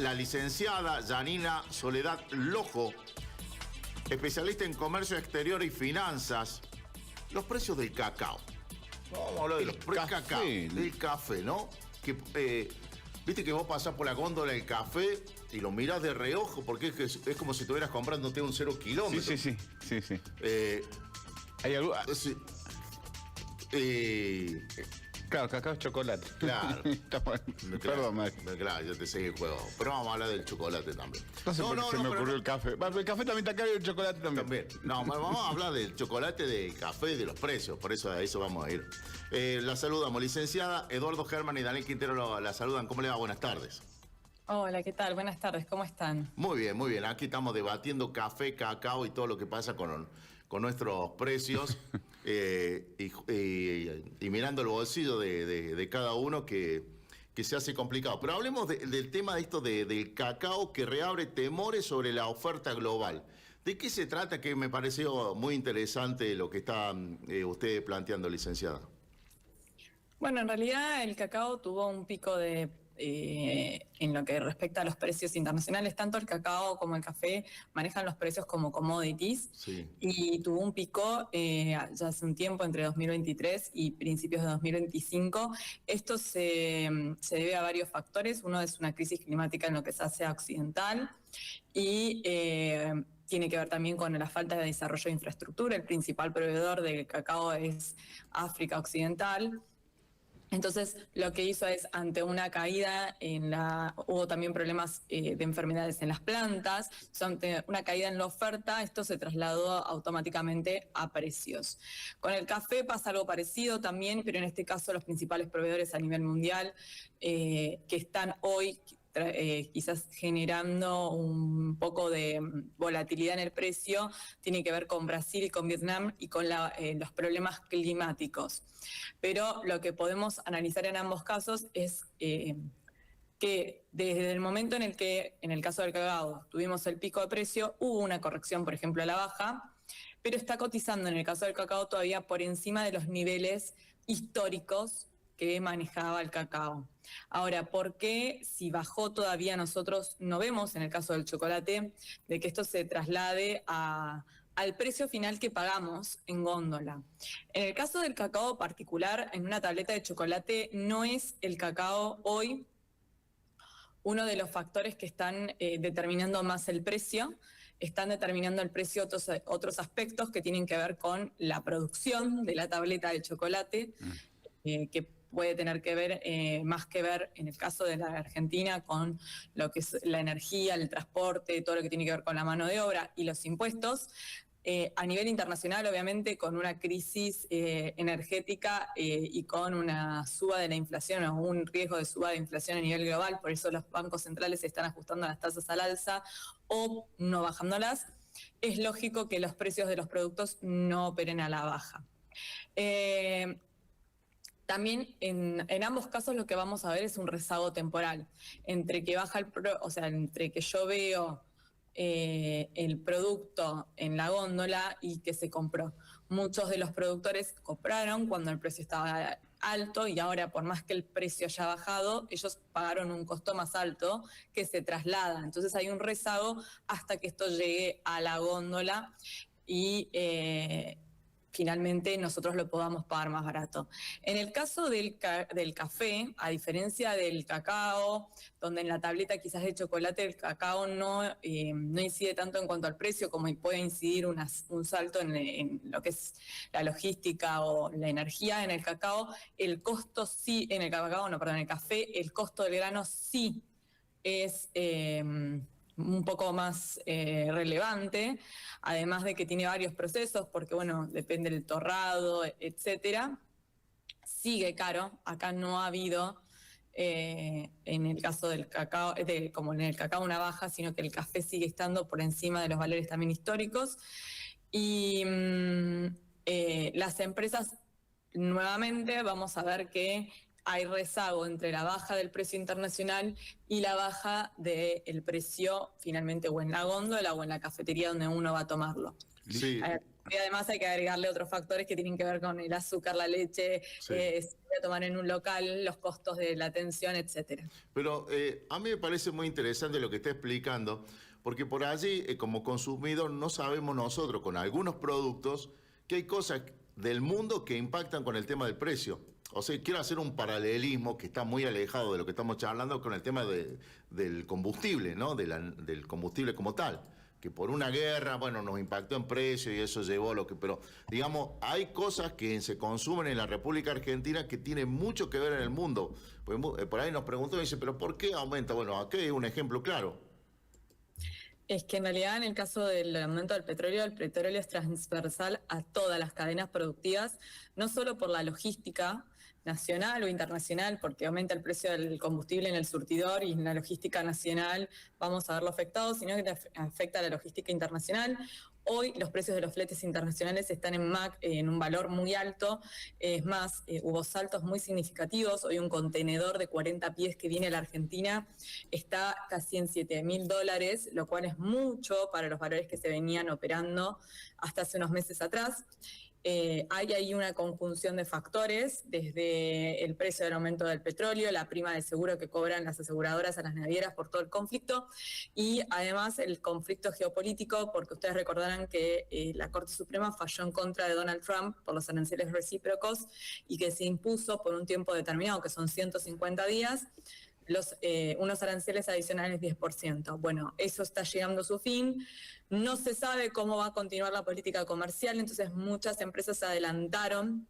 la licenciada Yanina Soledad Lojo, especialista en comercio exterior y finanzas. Los precios del cacao. Vamos a hablar de los precios del cacao, del café, ¿no? Que, viste que vos pasás por la góndola del café y lo mirás de reojo porque es como si estuvieras comprándote un 0 kilómetro. Sí. ¿Hay algo? Claro, cacao es chocolate. Claro. Perdón, maestro. Claro, yo te seguí el juego. Pero vamos a hablar del chocolate también. No sé por qué se me ocurrió el café. Bueno, el café también está caro y el chocolate también. No, vamos a hablar del chocolate, del café y de los precios. Por eso a eso vamos a ir. La saludamos, licenciada. Eduardo Germán y Daniel Quintero la saludan. ¿Cómo le va? Buenas tardes. Hola, ¿qué tal? Buenas tardes, ¿cómo están? Muy bien, muy bien. Aquí estamos debatiendo café, cacao y todo lo que pasa con nuestros precios y mirando el bolsillo de cada uno que se hace complicado. Pero hablemos del tema de esto del cacao que reabre temores sobre la oferta global. ¿De qué se trata? Que me pareció muy interesante lo que está usted planteando, licenciada. Bueno, en realidad el cacao tuvo un pico en lo que respecta a los precios internacionales. Tanto el cacao como el café manejan los precios como commodities. Sí. Y tuvo un pico ya hace un tiempo, entre 2023 y principios de 2025. Esto se debe a varios factores. Uno es una crisis climática en lo que es Asia Occidental y tiene que ver también con la falta de desarrollo de infraestructura. El principal proveedor de cacao es África Occidental. Entonces, lo que hizo es, ante una caída hubo también problemas de enfermedades en las plantas, ante una caída en la oferta, esto se trasladó automáticamente a precios. Con el café pasa algo parecido también, pero en este caso los principales proveedores a nivel mundial que están hoy quizás generando un poco de volatilidad en el precio, tiene que ver con Brasil y con Vietnam y con los problemas climáticos. Pero lo que podemos analizar en ambos casos es que desde el momento en el que, en el caso del cacao, tuvimos el pico de precio, hubo una corrección, por ejemplo, a la baja, pero está cotizando en el caso del cacao todavía por encima de los niveles históricos que manejaba el cacao. Ahora, ¿por qué si bajó todavía nosotros no vemos, en el caso del chocolate, de que esto se traslade al precio final que pagamos en góndola? En el caso del cacao particular, en una tableta de chocolate, no es el cacao hoy uno de los factores que están determinando más el precio. Están determinando el precio otros aspectos que tienen que ver con la producción de la tableta de chocolate, que puede tener que ver, más que ver en el caso de la Argentina con lo que es la energía, el transporte, todo lo que tiene que ver con la mano de obra y los impuestos. A nivel internacional, obviamente, con una crisis energética y con una suba de la inflación o un riesgo de suba de inflación a nivel global, por eso los bancos centrales están ajustando las tasas al alza o no bajándolas, es lógico que los precios de los productos no operen a la baja. También en ambos casos lo que vamos a ver es un rezago temporal, entre que baja entre que yo veo el producto en la góndola y que se compró. Muchos de los productores compraron cuando el precio estaba alto y ahora, por más que el precio haya bajado, ellos pagaron un costo más alto que se traslada. Entonces hay un rezago hasta que esto llegue a la góndola y finalmente nosotros lo podamos pagar más barato. En el caso del café, a diferencia del cacao, donde en la tableta quizás de chocolate el cacao no incide tanto en cuanto al precio como puede incidir un salto en lo que es la logística o la energía. En el cacao, el costo sí, en el café, el costo del grano sí es un poco más relevante, además de que tiene varios procesos, porque bueno, depende del torrado, etcétera. Sigue caro, acá no ha habido en el caso del cacao, como en el cacao una baja, sino que el café sigue estando por encima de los valores también históricos. Y las empresas, nuevamente, vamos a ver que hay rezago entre la baja del precio internacional y la baja del precio finalmente o en la góndola o en la cafetería donde uno va a tomarlo. Sí. Y además hay que agregarle otros factores que tienen que ver con el azúcar, la leche, Sí. si voy a tomar en un local, los costos de la atención, etcétera. Pero a mí me parece muy interesante lo que está explicando, porque por allí, como consumidor, no sabemos nosotros con algunos productos que hay cosas del mundo que impactan con el tema del precio. O sea, quiero hacer un paralelismo que está muy alejado de lo que estamos charlando con el tema del combustible, ¿no? Del combustible como tal. Que por una guerra, bueno, nos impactó en precio y eso llevó a lo que... Pero, digamos, hay cosas que se consumen en la República Argentina que tienen mucho que ver en el mundo. Pues, por ahí nos preguntó y dice, ¿pero por qué aumenta? Bueno, aquí hay un ejemplo claro. Es que en realidad en el caso del aumento del petróleo, el petróleo es transversal a todas las cadenas productivas, no solo por la logística nacional o internacional, porque aumenta el precio del combustible en el surtidor y en la logística nacional vamos a verlo afectado, sino que afecta a la logística internacional. Hoy los precios de los fletes internacionales están en un valor muy alto, es más, hubo saltos muy significativos. Hoy un contenedor de 40 pies que viene a la Argentina está casi en $7.000, lo cual es mucho para los valores que se venían operando hasta hace unos meses atrás. Hay ahí una conjunción de factores, desde el precio del aumento del petróleo, la prima de seguro que cobran las aseguradoras a las navieras por todo el conflicto, y además el conflicto geopolítico, porque ustedes recordarán que la Corte Suprema falló en contra de Donald Trump por los aranceles recíprocos y que se impuso por un tiempo determinado, que son 150 días, unos aranceles adicionales 10%. Bueno, eso está llegando a su fin. No se sabe cómo va a continuar la política comercial, entonces muchas empresas adelantaron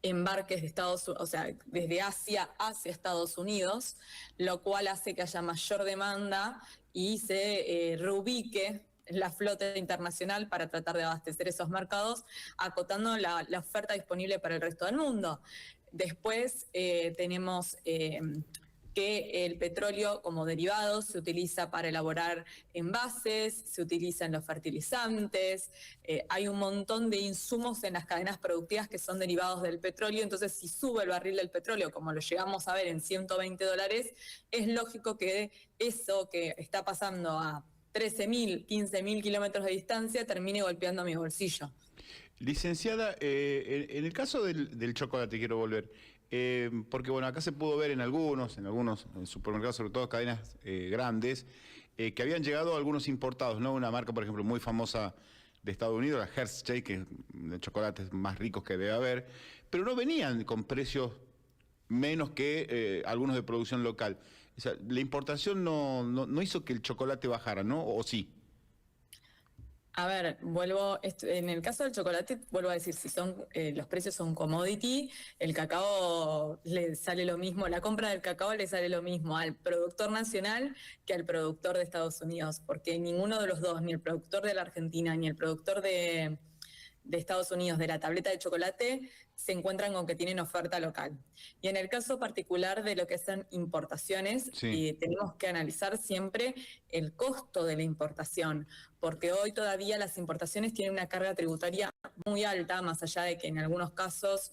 embarques de o sea, desde Asia hacia Estados Unidos, lo cual hace que haya mayor demanda y se reubique la flota internacional para tratar de abastecer esos mercados, acotando la oferta disponible para el resto del mundo. Después tenemos que el petróleo como derivado se utiliza para elaborar envases, se utiliza en los fertilizantes, hay un montón de insumos en las cadenas productivas que son derivados del petróleo, entonces si sube el barril del petróleo, como lo llegamos a ver en $120, es lógico que eso que está pasando a 13.000, 15.000 kilómetros de distancia termine golpeando mi bolsillo. Licenciada, en el caso del chocolate quiero volver. Porque bueno, acá se pudo ver en algunos supermercados, sobre todo cadenas grandes, que habían llegado algunos importados, ¿no? Una marca, por ejemplo, muy famosa de Estados Unidos, la Hershey, que es de chocolates más ricos que debe haber, pero no venían con precios menos que algunos de producción local. O sea, la importación no hizo que el chocolate bajara, ¿no? ¿O sí? A ver, en el caso del chocolate, vuelvo a decir, si los precios son commodity, el cacao le sale lo mismo, la compra del cacao le sale lo mismo al productor nacional que al productor de Estados Unidos, porque ninguno de los dos, ni el productor de la Argentina, ni el productor de Estados Unidos de la tableta de chocolate, se encuentran con que tienen oferta local. Y en el caso particular de lo que son importaciones, Sí. tenemos que analizar siempre el costo de la importación, porque hoy todavía las importaciones tienen una carga tributaria muy alta, más allá de que en algunos casos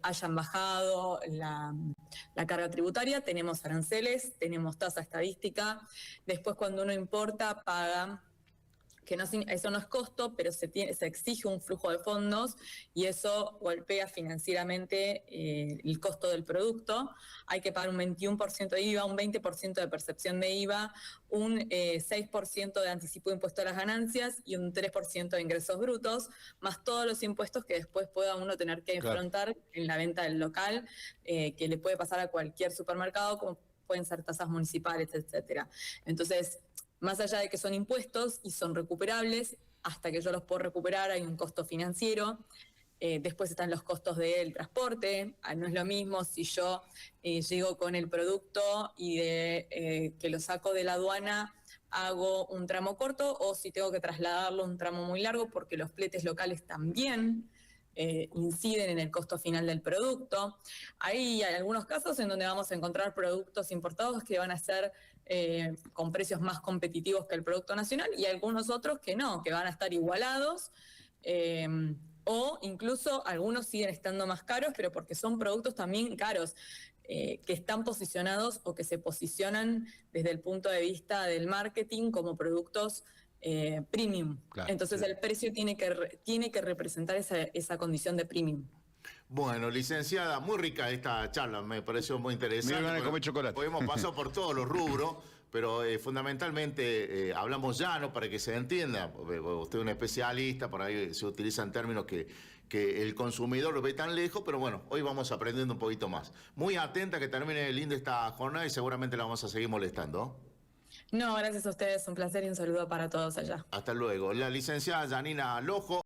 hayan bajado la carga tributaria, tenemos aranceles, tenemos tasa estadística, después cuando uno importa paga, que eso no es costo, pero se exige un flujo de fondos y eso golpea financieramente el costo del producto. Hay que pagar un 21% de IVA, un 20% de percepción de IVA, un 6% de anticipo de impuesto a las ganancias y un 3% de ingresos brutos, más todos los impuestos que después pueda uno tener que enfrentar en la venta del local, que le puede pasar a cualquier supermercado, como pueden ser tasas municipales, etcétera. Entonces, más allá de que son impuestos y son recuperables, hasta que yo los puedo recuperar hay un costo financiero. Después están los costos del transporte. No es lo mismo si yo llego con el producto y que lo saco de la aduana hago un tramo corto o si tengo que trasladarlo un tramo muy largo, porque los fletes locales también inciden en el costo final del producto. Hay algunos casos en donde vamos a encontrar productos importados que van a ser con precios más competitivos que el producto nacional y algunos otros que no, que van a estar igualados o incluso algunos siguen estando más caros, pero porque son productos también caros. Que están posicionados o que se posicionan desde el punto de vista del marketing como productos premium. Claro, Entonces el precio tiene que representar esa condición de premium. Bueno, licenciada, muy rica esta charla, me pareció muy interesante. Me dio ganas de comer chocolate. Hoy hemos pasado por todos los rubros, pero fundamentalmente hablamos llano para que se entienda. Usted es un especialista, por ahí se utilizan términos que el consumidor lo ve tan lejos, pero bueno, hoy vamos aprendiendo un poquito más. Muy atenta que termine linda esta jornada y seguramente la vamos a seguir molestando. No, gracias a ustedes, un placer y un saludo para todos allá. Hasta luego. La licenciada Janina Lojo.